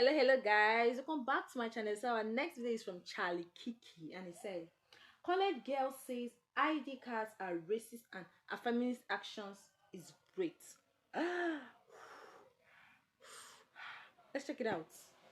Hello guys, welcome back to my channel. So our next video is from Charlie Kiki, and he said, "College girl says ID cards are racist and feminist actions is great." Let's check it out.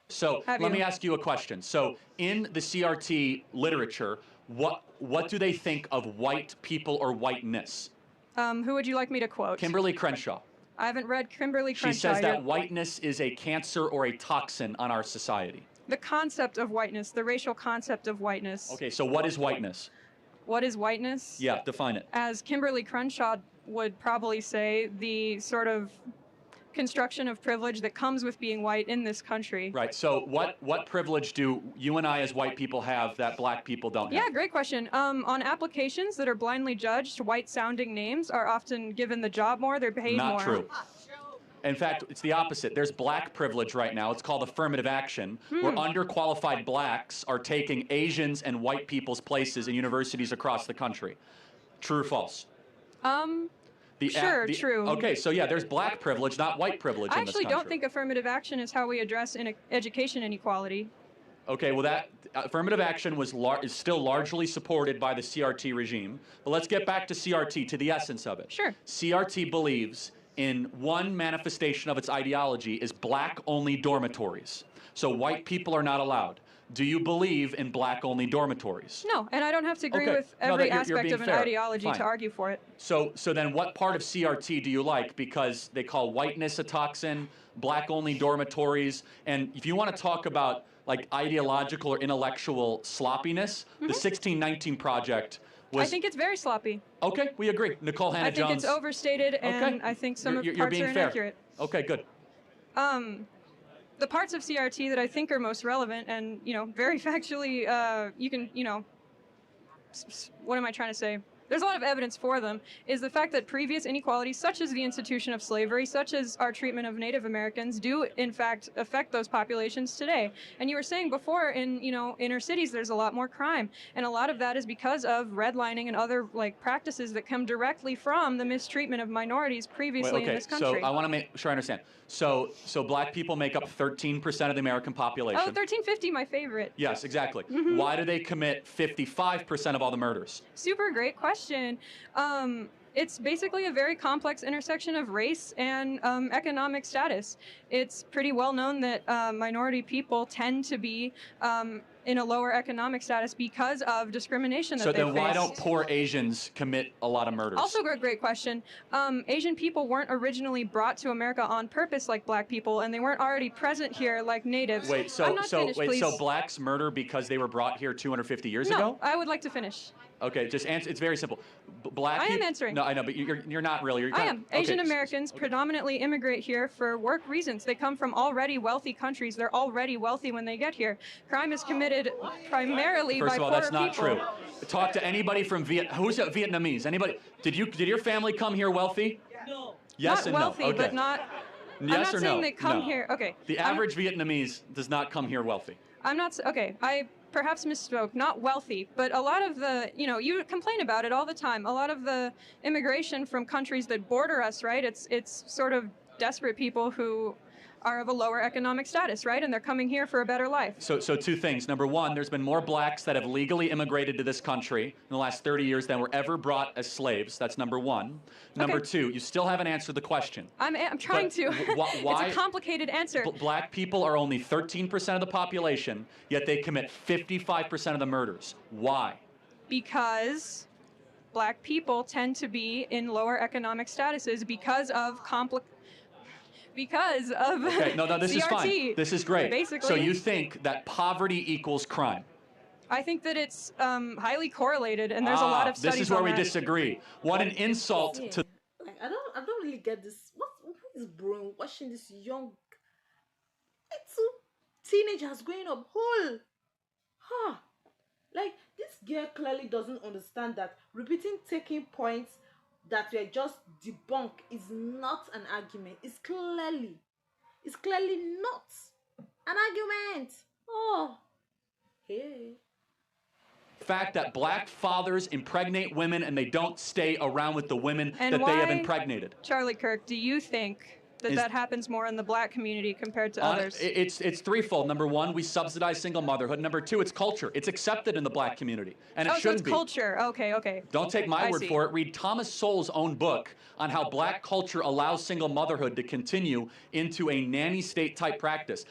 So let me ask you a question. So in the CRT literature, what do they think of white people or whiteness? Who would you like me to quote? Kimberly Crenshaw. I haven't read Kimberly Crenshaw. She says that whiteness is a cancer or a toxin on our society. The concept of whiteness, the racial concept of whiteness. Okay, so what is whiteness? What is whiteness? Yeah, define it. As Kimberly Crenshaw would probably say, the sort of construction of privilege that comes with being white in this country. Right, so what privilege do you and I as white people have that black people don't have? Yeah, great question. On applications that are blindly judged, white-sounding names are often given the job more, they're paid more. Not true. In fact, it's the opposite. There's black privilege right now. It's called affirmative action, where underqualified blacks are taking Asians and white people's places in universities across the country. True or false? Sure, true. Okay, so yeah, there's black privilege, not white privilege in this country. I actually don't think affirmative action is how we address education inequality. Okay, well that affirmative action is still largely supported by the CRT regime. But let's get back to CRT, to the essence of it. Sure. CRT believes in one manifestation of its ideology is black-only dormitories. So white people are not allowed. Do you believe in black-only dormitories? No, and I don't have to agree with every aspect of an ideology to argue for it. So then what part of CRT do you like? Because they call whiteness a toxin, black-only dormitories, and if you want to talk about like ideological or intellectual sloppiness, the 1619 Project was... I think it's very sloppy. Okay, we agree. Nicole Hannah-Jones. I think it's overstated, and I think some of the parts are inaccurate. Okay, good. The parts of CRT that I think are most relevant and, very factually, you can, what am I trying to say? There's a lot of evidence for them, is the fact that previous inequalities, such as the institution of slavery, such as our treatment of Native Americans, do, in fact, affect those populations today. And you were saying before, in, inner cities, there's a lot more crime. And a lot of that is because of redlining and other, practices that come directly from the mistreatment of minorities previously in this country. So I want to make sure I understand. So black people make up 13% of the American population. Oh, 1350, my favorite. Yes, exactly. Why do they commit 55% of all the murders? Super great question. It's basically a very complex intersection of race and economic status. It's pretty well known that minority people tend to be in a lower economic status because of discrimination that they face. So then why don't poor Asians commit a lot of murders? Also a great question. Asian people weren't originally brought to America on purpose like black people, and they weren't already present here like natives. Wait, so blacks murder because they were brought here 250 years ago? No, I would like to finish. Okay, just answer. It's very simple. Black. I am answering. No, I know, but you're not really. I am. Asian Americans predominantly immigrate here for work reasons. They come from already wealthy countries. They're already wealthy when they get here. Crime is committed primarily by poorer people. First of all, that's not true. Talk to anybody from who's Vietnamese? Anybody? Did your family come here wealthy? No. Yes and no. Not wealthy, but not. Yes I'm not or saying no? they come here. Okay. The average Vietnamese does not come here wealthy. I'm not. Okay. I perhaps misspoke. Not wealthy, but a lot of the, you complain about it all the time. A lot of the immigration from countries that border us, right? It's sort of desperate people who are of a lower economic status, right? And they're coming here for a better life. So two things. Number one, there's been more blacks that have legally immigrated to this country in the last 30 years than were ever brought as slaves. That's number one. Number two, you still haven't answered the question. I'm trying to. Why? It's a complicated answer. Black people are only 13% of the population, yet they commit 55% of the murders. Why? Because black people tend to be in lower economic statuses because of Okay, no, this CRT, is fine. This is great. Basically. So you think that poverty equals crime? I think that it's highly correlated, and there's a lot of studies on this is where we that. disagree. What an insult to... I don't really get this. Who is brainwashing this young... Two teenagers going up whole... this girl clearly doesn't understand that repeating taking points that were just debunked is not an argument. It's clearly not an argument. Hey. The fact that black fathers impregnate women and they don't stay around with the women that they have impregnated. Charlie Kirk, do you think that that happens more in the black community compared to others? It's threefold. Number one, we subsidize single motherhood. Number two, it's culture. It's accepted in the black community, and it so shouldn't it's be. culture. Okay, okay. Don't take my I word see. for it. Read Thomas Sowell's own book on how black culture allows single motherhood to continue into a nanny state type practice.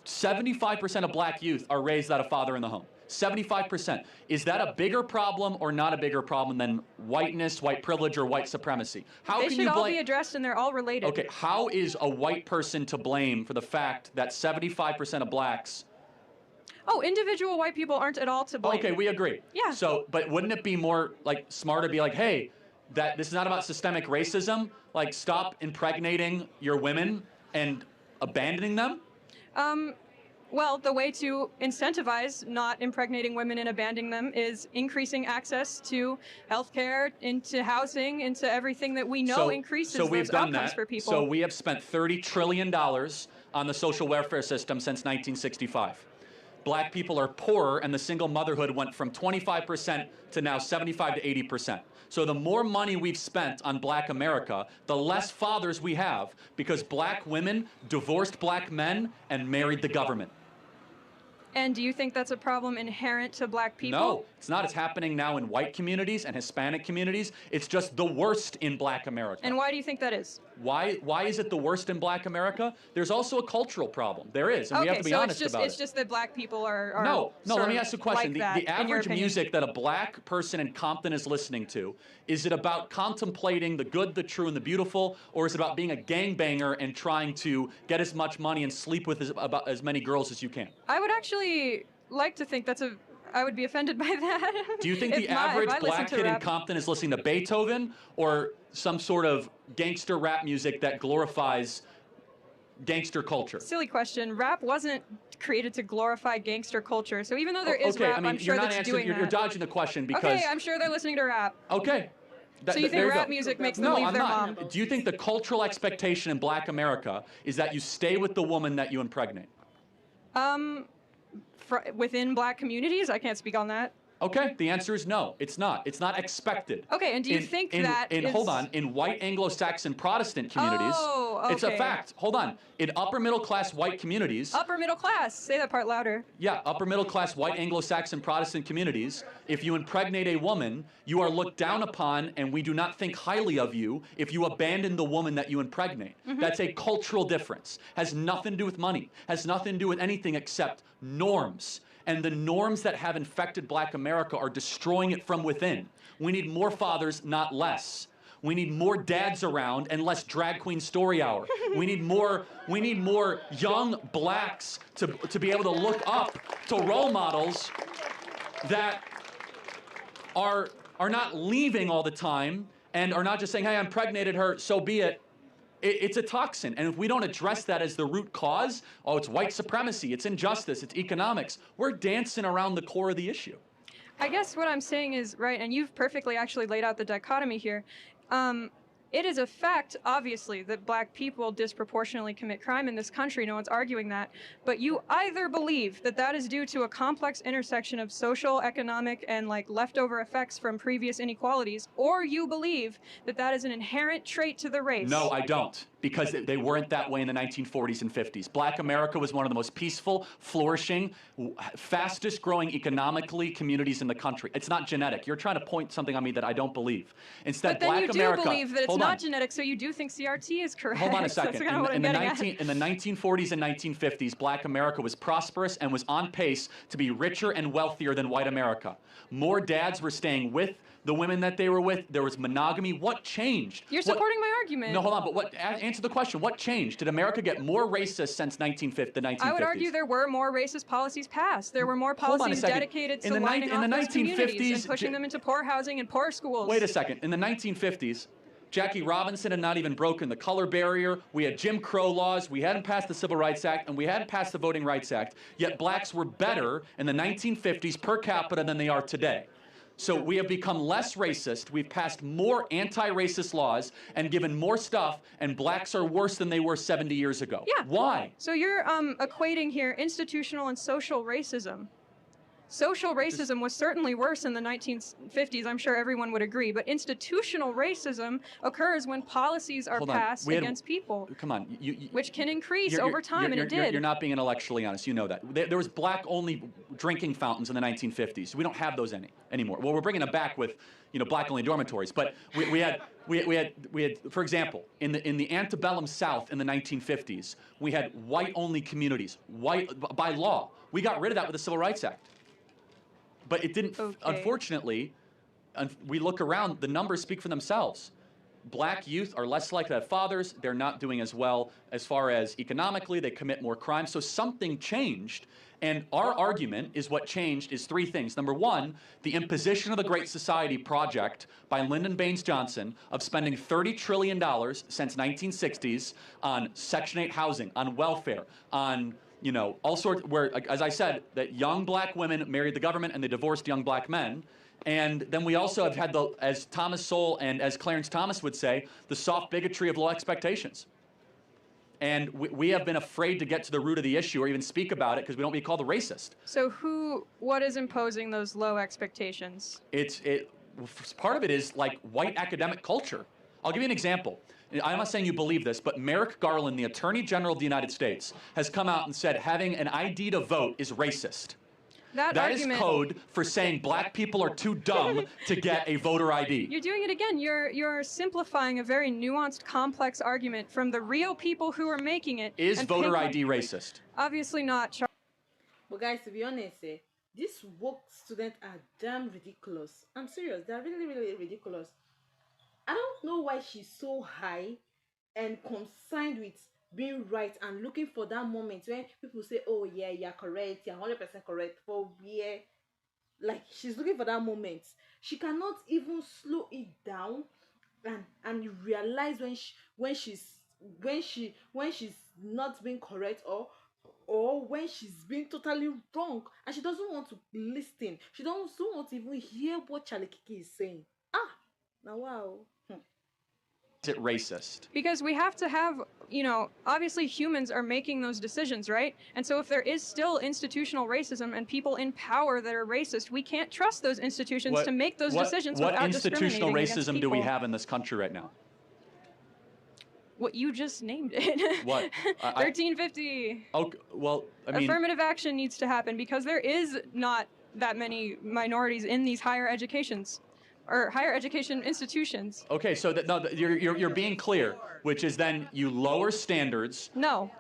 75% of black youth are raised without a father in the home. 75%. Is that a bigger problem or not a bigger problem than whiteness, white privilege, or white supremacy? How They can should you all blame? be addressed, and they're all related. Okay, how is a white person to blame for the fact that 75% of blacks? Oh, individual white people aren't at all to blame. Okay, we agree. Yeah. So, but wouldn't it be more like smarter to be like, hey, that this is not about systemic racism. Like, stop impregnating your women and abandoning them. Well, the way to incentivize not impregnating women and abandoning them is increasing access to healthcare, into housing, into everything that we know increases those outcomes for people. So we have spent $30 trillion on the social welfare system since 1965. Black people are poorer, and the single motherhood went from 25% to now 75 to 80%. So the more money we've spent on black America, the less fathers we have, because black women divorced black men and married the government. And do you think that's a problem inherent to black people? No, it's not. It's happening now in white communities and Hispanic communities. It's just the worst in black America. And why do you think that is? Why is it the worst in black America? There's also a cultural problem. There is, and we have to be honest about it. It's just that black people are No, let me ask you a question. Like The average music that a black person in Compton is listening to, is it about contemplating the good, the true, and the beautiful, or is it about being a gangbanger and trying to get as much money and sleep with about as many girls as you can? I would actually like to think I would be offended by that. Do you think the average black kid in Compton is listening to Beethoven or some sort of gangster rap music that glorifies gangster culture? Silly question. Rap wasn't created to glorify gangster culture. So even though there is rap, I'm sure that's doing that. You're dodging the question because... Okay, I'm sure they're listening to rap. Okay. So you think rap music makes them leave their mom? Do you think the cultural expectation in black America is that you stay with the woman that you impregnate? Within black communities? I can't speak on that. Okay, the answer is no. It's not. It's not expected. Okay, and do you think that is... Hold on. In white Anglo-Saxon Protestant communities, it's a fact. Hold on. In upper middle class white communities... Upper middle class. Say that part louder. Yeah, upper middle class white Anglo-Saxon Protestant communities, if you impregnate a woman, you are looked down upon, and we do not think highly of you if you abandon the woman that you impregnate. That's a cultural difference. Has nothing to do with money. Has nothing to do with anything except norms. And the norms that have infected black America are destroying it from within. We need more fathers, not less. We need more dads around and less drag queen story hour. We need more young blacks to be able to look up to role models that are not leaving all the time and are not just saying, hey, I impregnated her, so be it. It's a toxin, and if we don't address that as the root cause, oh, it's white supremacy, it's injustice, it's economics, we're dancing around the core of the issue. I guess what I'm saying is, right, and you've perfectly actually laid out the dichotomy here. It is a fact, obviously, that black people disproportionately commit crime in this country. No one's arguing that. But you either believe that that is due to a complex intersection of social, economic, and like leftover effects from previous inequalities, or you believe that that is an inherent trait to the race. No, I don't. Because they weren't that way in the 1940s and 50s. Black America was one of the most peaceful, flourishing, fastest growing economically communities in the country. It's not genetic. You're trying to point something on me that I don't believe. Instead, but then Black you America, do believe that it's not genetic, so you do think CRT is correct. Hold on a second. That's kind of what I'm getting at. In the 1940s and 1950s, Black America was prosperous and was on pace to be richer and wealthier than white America. More dads were staying with the women that they were with. There was monogamy. What changed? You're supporting my argument. No, hold on. But answer the question. What changed? Did America get more racist since the 1950s? I would argue there were more racist policies passed. There were more policies dedicated to lining off those communities and pushing them into poor housing and poor schools. Wait a second. In the 1950s, Jackie Robinson had not even broken the color barrier. We had Jim Crow laws. We hadn't passed the Civil Rights Act, and we hadn't passed the Voting Rights Act. Yet blacks were better in the 1950s per capita than they are today. So we have become less racist. We've passed more anti-racist laws and given more stuff, and blacks are worse than they were 70 years ago. Yeah. Why? So you're equating here institutional and social racism. Social racism was certainly worse in the 1950s. I'm sure everyone would agree. But institutional racism occurs when policies are Hold on. passed against people, Come on. which can increase You're- over time, and it did. You're not being intellectually honest. You know that. There was black-only drinking fountains in the 1950s. We don't have those anymore. Well, we're bringing them back with, black-only dormitories. But we had, for example, in the antebellum South in the 1950s, we had white-only communities, by law. We got rid of that with the Civil Rights Act. But it didn't, unfortunately, we look around, the numbers speak for themselves. Black youth are less likely to have fathers. They're not doing as well as far as economically. They commit more crime. So something changed. And our argument is what changed is three things. Number one, the imposition of the Great Society Project by Lyndon Baines Johnson of spending $30 trillion since 1960s on Section 8 housing, on welfare, on all sorts, where, as I said, that young black women married the government and they divorced young black men. And then we also have had as Thomas Sowell and as Clarence Thomas would say, the soft bigotry of low expectations. And we have been afraid to get to the root of the issue or even speak about it because we don't want to be called a racist. So what is imposing those low expectations? Part of it is like white academic culture. I'll give you an example. I'm not saying you believe this, but Merrick Garland, the Attorney General of the United States, has come out and said having an ID to vote is racist. That is code for saying black people are too dumb to get a voter ID. You're doing it again. You're simplifying a very nuanced, complex argument from the real people who are making it. Is voter ID racist? Obviously not. But guys, to be honest, these woke students are damn ridiculous. I'm serious. They're really, really ridiculous. I don't know why she's so high and concerned with being right and looking for that moment when people say, oh yeah, you're correct, you're 100% correct, for where, like, she's looking for that moment. She cannot even slow it down and realize when she's not being correct or when she's being totally wrong, and she doesn't want to listen. She doesn't want to even hear what Charlie Kiki is saying. Now wow. Is it racist? Because we have to have, obviously humans are making those decisions, right? And so if there is still institutional racism and people in power that are racist, we can't trust those institutions to make those decisions without discriminating What institutional against racism people. do we have in this country right now? What you just named it. What? 1350. Okay, well, I mean... Affirmative action needs to happen because there is not that many minorities in these higher educations. Or higher education institutions. Okay, so you're being clear, which is then you lower standards. No.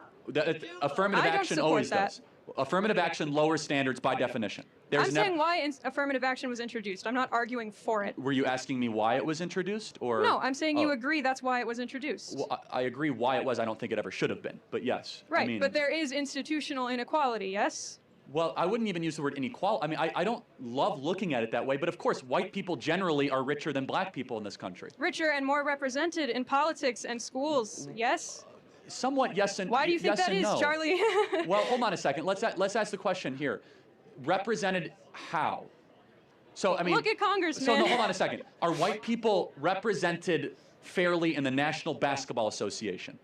Affirmative action always does. Affirmative action lowers standards by definition. I'm saying why affirmative action was introduced. I'm not arguing for it. Were you asking me why it was introduced, or? No, I'm saying you agree that's why it was introduced. Well, I agree why it was. I don't think it ever should have been, but yes. Right, but there is institutional inequality, yes? Well, I wouldn't even use the word inequality. I mean, I don't love looking at it that way, but of course, white people generally are richer than black people in this country. Richer and more represented in politics and schools, yes? Somewhat yes and no. Why do you think that is, Charlie? Well, hold on a second. Let's ask the question here. Represented how? So, I mean... Look at Congressman. So, no, hold on a second. Are white people represented fairly in the National Basketball Association?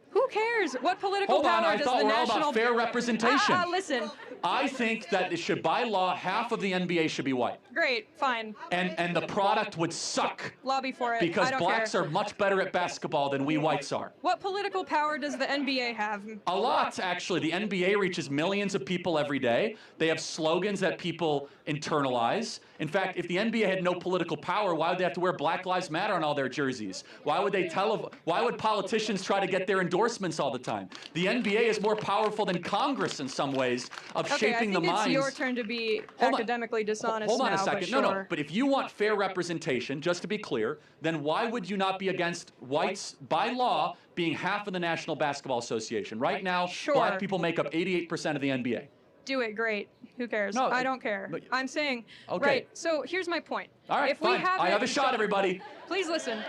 Who cares? What political power does the national... Hold on, I thought we're all about fair representation. Listen. I think that it should, by law, half of the NBA should be white. Great, fine. And the product would suck. Lobby for it. Because blacks are much better at basketball than we whites are. What political power does the NBA have? A lot, actually. The NBA reaches millions of people every day. They have slogans that people internalize. In fact, if the NBA had no political power, why would they have to wear Black Lives Matter on all their jerseys? Why would politicians try to get their endorsements all the time? The NBA is more powerful than Congress in some ways of shaping the minds. I think it's your turn to be academically dishonest. Hold on a second. Sure. No. But if you want fair representation, just to be clear, then why would you not be against whites by law being half of the National Basketball Association? Right now, black people make up 88% of the NBA. Do it, great. Who cares? No, I don't care. I'm saying, okay. Right, so here's my point. All right, fine. I have a shot, everybody. Please listen.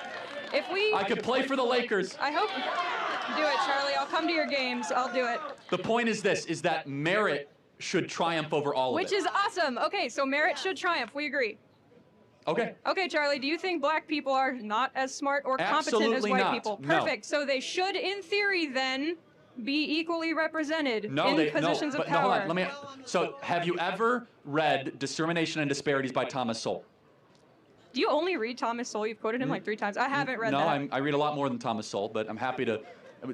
I could play for the Lakers. I hope... Do it, Charlie. I'll come to your games. I'll do it. The point is this, is that merit should triumph over all of it. Which is awesome. Okay, so merit should triumph. We agree. Okay. Okay, Charlie, do you think black people are not as smart or competent as white people? Perfect. No. So they should, in theory, then, be equally represented No, in positions of but no, hold power. on. So, have you ever read Discrimination and Disparities by Thomas Sowell? Do you only read Thomas Sowell? You've quoted him like 3 times. I haven't read No, that. I read a lot more than Thomas Sowell, but I'm happy to.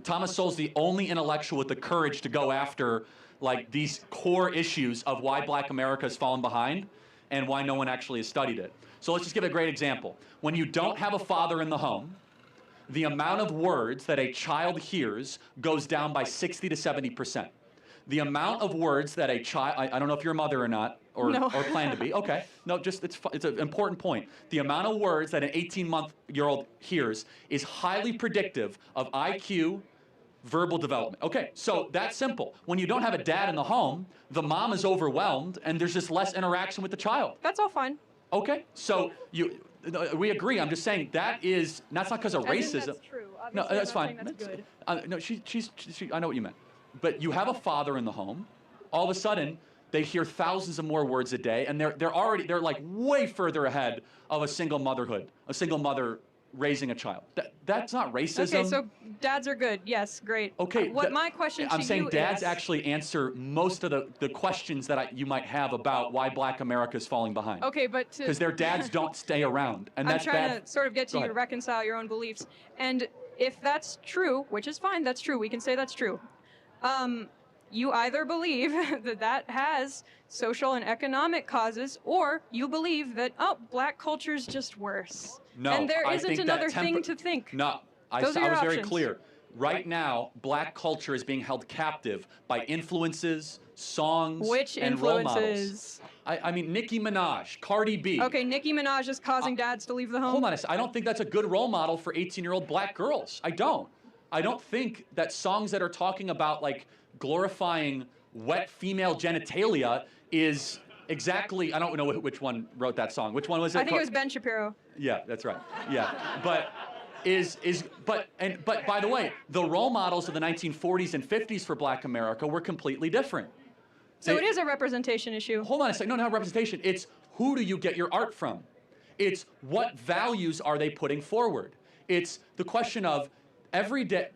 Thomas Sowell's the only intellectual with the courage to go after like these core issues of why Black America has fallen behind and why no one actually has studied it. So let's just give a great example. When you don't have a father in the home, the amount of words that a child hears goes down by 60 to 70%. The amount of words that a child, I don't know if you're a mother or not, or, No. or plan to be. Okay. No, just it's an important point. The amount of words that an 18-month-year-old hears is highly predictive of IQ, verbal development. Okay, so that's simple. When you don't have a dad in the home, the mom is overwhelmed and there's just less interaction with the child. That's all fine. Okay, so we agree. I'm just saying that's not because of As in racism. that's true. No, Obviously, that's I'm not fine. saying that's good. No, I know what you meant. But you have a father in the home. All of a sudden, they hear thousands of more words a day, and they're like way further ahead of a single mother raising a child. That's not racism. Okay, so dads are good. Yes, great. Okay. What my question to I'm saying you dads is, actually answer most of the questions that you might have about why Black America is falling behind. okay, but Because their dads don't stay around, and I'm that's trying bad. to sort of get to Go you to ahead. reconcile your own beliefs. And if that's true, which is fine, that's true. We can say that's true. You either believe that has social and economic causes, or you believe that, Black culture is just worse. No, and there I isn't think that another thing to think. No, I Those was are your very options. clear. Right now, Black culture is being held captive by influences, songs, Which and role models. influences? I mean, Nicki Minaj, Cardi B. Okay, Nicki Minaj is causing dads to leave the home. Hold on a second. I don't think that's a good role model for 18-year-old Black girls. I don't. I don't think that songs that are talking about like glorifying wet female genitalia is exactly. I don't know which one wrote that song. Which one was it? I think it was Ben Shapiro. Yeah, that's right. Yeah, but but by the way, the role models of the 1940s and 50s for Black America were completely different. So it is a representation issue. Hold on a second. No, not representation. It's who do you get your art from? It's what values are they putting forward? It's the question of every day.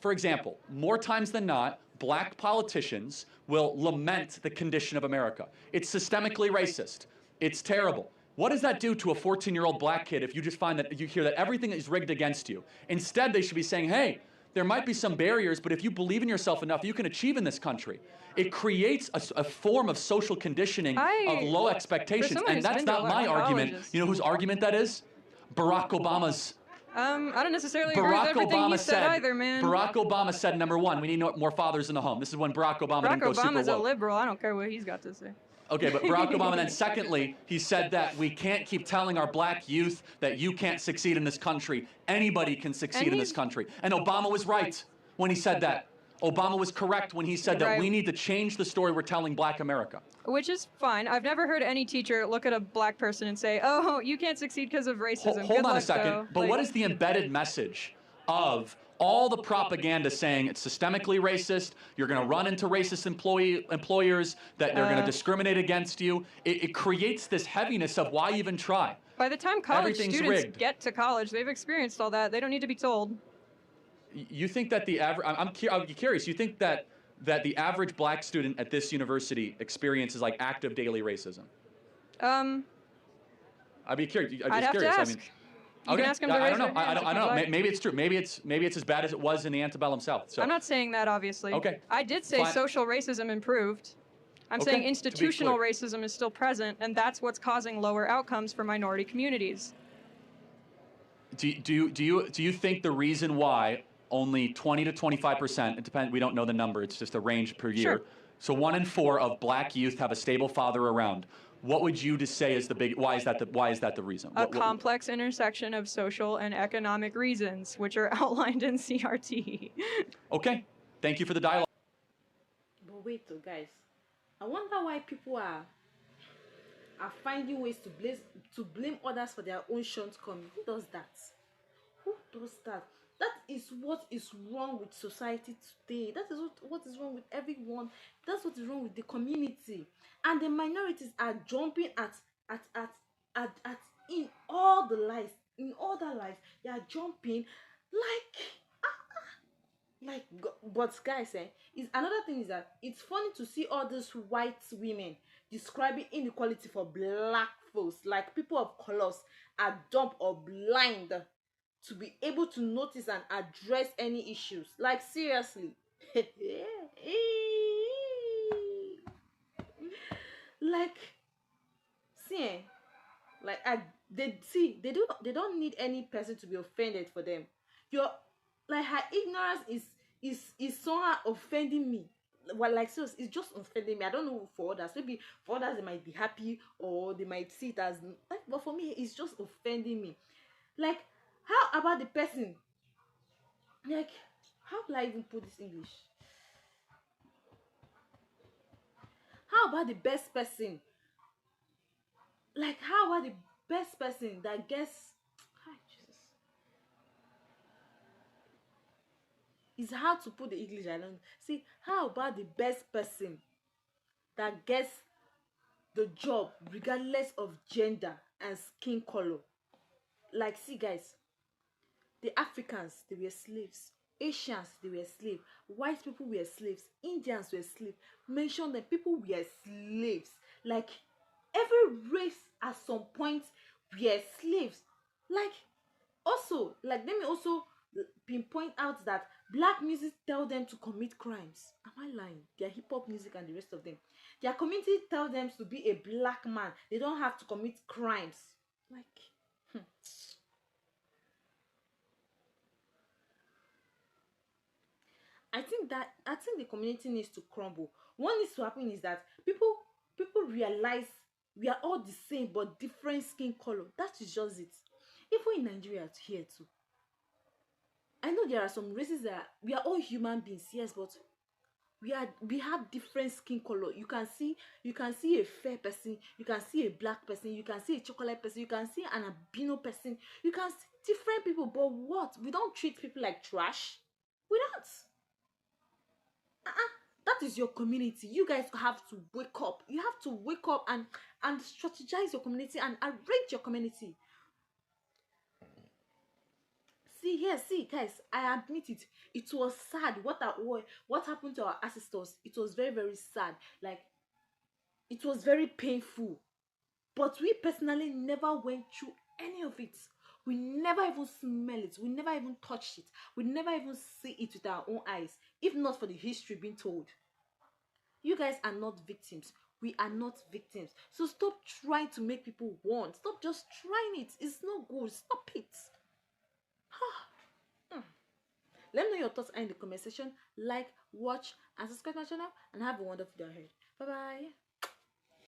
For example, more times than not, Black politicians will lament the condition of America. It's systemically racist. It's terrible. What does that do to a 14-year-old Black kid if you just find that you hear that everything is rigged against you? Instead, they should be saying, hey, there might be some barriers, but if you believe in yourself enough, you can achieve in this country. It creates a form of social conditioning of low expectations, and that's not my argument. You know whose argument that is? Barack Obama's. I don't necessarily agree with Barack everything you Obama said either, man. Barack Obama said, number one, we need more fathers in the home. This is when Barack Obama didn't go super woke. Obama's a liberal. I don't care what he's got to say. Okay, but Barack Obama then secondly, he said that we can't keep telling our Black youth that you can't succeed in this country. Anybody can succeed in this country. And Obama was right when he said that. Obama was correct when he said that we need to change the story we're telling Black America. Which is fine. I've never heard any teacher look at a Black person and say, oh, you can't succeed because of racism. Hold Good on luck, a second. though. But Like, what is the embedded message of all the propaganda saying it's systemically racist, you're going to run into racist employers, that they're going to discriminate against you? It creates this heaviness of why even try? by the time college Everything's students rigged. get to college, they've experienced all that. They don't need to be told. You think that the average? I'm curious. You think that the average Black student at this university experiences like active daily racism? I'd be curious. I'd have to ask. You can ask them to I raise don't know. their I hands don't if know. you'd like. Maybe it's true. Maybe it's as bad as it was in the antebellum South. So I'm not saying that, obviously. Okay. I did say Fine. social racism improved. I'm Okay, saying to be institutional clear. racism is still present, and that's what's causing lower outcomes for minority communities. Do you think the reason why only 20 to 25%, it depends, we don't know the number, it's just a range per year. Sure. So 1 in 4 of Black youth have a stable father around. What would you just say is the big, why is that the reason? A complex intersection of social and economic reasons, which are outlined in CRT. Okay. Thank you for the dialogue. But wait, though, guys. I wonder why people are finding ways to blame others for their own shortcomings. Who does that? Who does that? That is what is wrong with society today. That is what is wrong with everyone. That's what is wrong with the community. And the minorities are jumping at in all the lives, in all their lives. They are jumping like Like, but guys, is another thing is that it's funny to see all these white women describing inequality for black folks, like people of colors are dumb or blind to be able to notice and address any issues. Like, seriously. Like, see, like, they don't need any person to be offended for them. Your, like, her ignorance is somehow offending me. Well, like, so it's just offending me. I don't know for others. Maybe for others they might be happy or they might see it as like, but for me it's just offending me. Like, how about the person, like, how will I even put this English? How about the best person? Like, how about the best person that gets, hi Jesus, it's hard to put the English, I don't see. How about the best person that gets the job regardless of gender and skin color? Like, see guys, the Africans, they were slaves. Asians, they were slaves. White people were slaves. Indians were slaves. Mention them, people were slaves. Like, every race at some point were slaves. Like, also, like, let me also pinpoint out that black music tell them to commit crimes. Am I lying? Their hip hop music and the rest of them, their community tell them to be a black man, they don't have to commit crimes. Like, I think the community needs to crumble. What needs to happen is that people realize we are all the same but different skin color. That is just it. Even in Nigeria here too, I know there are some races that we are all human beings, yes, but we have different skin color. You can see a fair person, you can see a black person, you can see a chocolate person, you can see an albino person, you can see different people. But what, we don't treat people like trash. We don't. That is your community. You guys have to wake up. You have to wake up and strategize your community and arrange your community. See here, see guys, I admit it. It was sad. What happened to our ancestors? It was very, very sad. Like, it was very painful. But we personally never went through any of it. We never even smell it. We never even touched it. We never even see it with our own eyes. If not for the history being told. You guys are not victims. We are not victims. So stop trying to make people want. Stop just trying it. It's not good. Stop it. Let me know your thoughts in the comment section. Like, watch, and subscribe to my channel. And have a wonderful day ahead. Bye bye.